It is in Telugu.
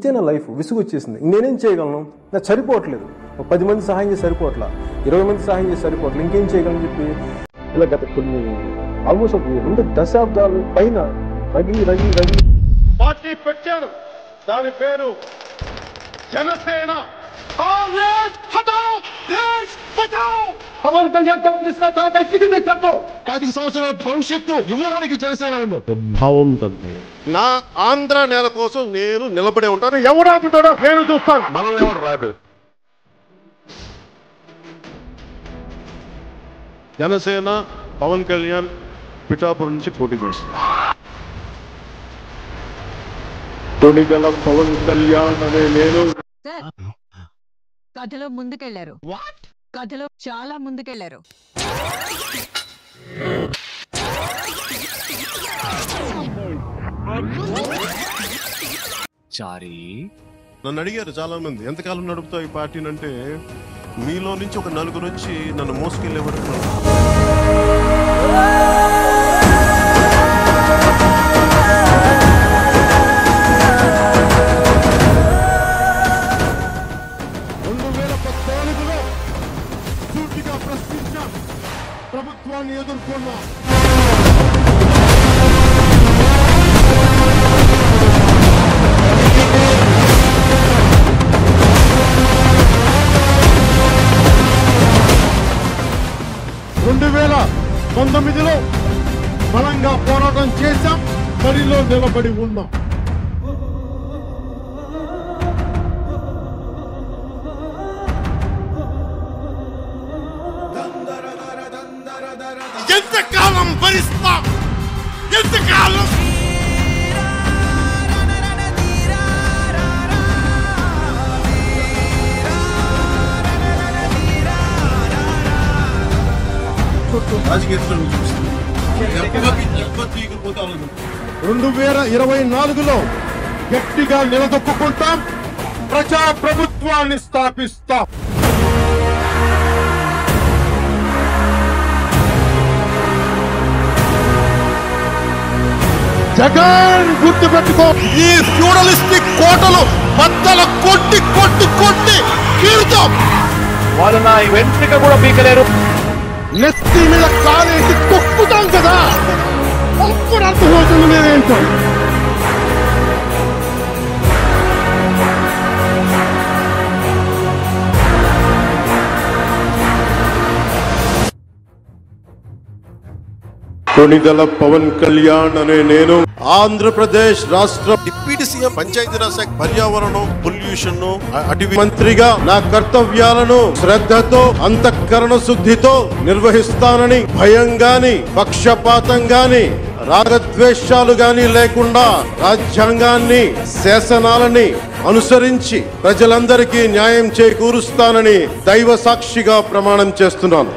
ఇంతే నా లైఫ్, విసుగు వచ్చేసింది. నేనేం చేయగలను? నాకు సరిపోవట్లేదు. 10 మంది సహాయం చేసి సరిపోవట్లా, 20 మంది సహాయం చేసి సరిపోవట్లేదు, ఇంకేం చేయగలని చెప్పి ఇలా గత కొన్ని ఆల్మోస్ట్ 2 దశాబ్దాలు పైన రగి పార్టీ పెట్టారు. దాని పేరు జనసేన. పవన్ కళ్యాణ్ 10 సంవత్సరాల భవిష్యత్తు యువడానికి జనసేన బాగుంటుంది. నా ఆంధ్ర నేల కోసం నేను నిలబడే ఉంటాను. ఎవడాపుతాడో నేను చూస్తాను. మనం ఎవరు రాదు. జనసేన పవన్ కళ్యాణ్ పిఠాపురం నుంచి పోటీ చేస్తుంది. తొడిగల పవన్ కళ్యాణ్ అనే నేను. కథలో ముందుకెళ్లారు, కథలో చాలా ముందుకెళ్లారు. నన్ను అడిగారు చాలా మంది, ఎంతకాలం నడుపుతావు ఈ పార్టీని అంటే, మీలో నుంచి ఒక 4 వచ్చి నన్ను మోసుకెళ్ళేవారు. ప్రభుత్వాన్ని ఎదుర్కొన్నా. లో బలంగా పోరాటం చేశాం, బరిలో నిలబడి ఉన్నాం. ఎంతకాలం భరిస్తాం? ఎంతకాలం? రాజకీయాల్లో 2024లో గట్టిగా నిలదొక్కుంటాం, ప్రజా ప్రభుత్వాన్ని స్థాపిస్తాం. జగన్ గుర్తుపెట్టుకో, ఈ ఫ్యూడలిస్టిక్ కోటలు బద్దల కొట్టి కొట్టి కొట్టి కీరుతాం. వాళ్ళు నా వెంట్రుక కూడా పీకలేరు. నెత్తి మీద కాలేసి తొక్కుతాం కదా, అప్పుడు అర్థమవుతుంది నేనేంటో. కొణిదల పవన్ కళ్యాణ్ అనే నేను ఆంధ్రప్రదేశ్ రాష్ట్ర డిప్యూటీ సీఎం, పంచాయతీరాజ్ శాఖ, పర్యావరణం, పొల్యూషన్, అటవీ మంత్రిగా నా కర్తవ్యాలను శ్రద్ధతో, అంతఃకరణ శుద్ధితో నిర్వహిస్తానని, భయం గాని, పక్షపాతం గాని, రాగద్వేషాలు గాని లేకుండా రాజ్యాంగాన్ని, శాసనాలని అనుసరించి ప్రజలందరికీ న్యాయం చేకూరుస్తానని దైవ సాక్షిగా ప్రమాణం చేస్తున్నాను.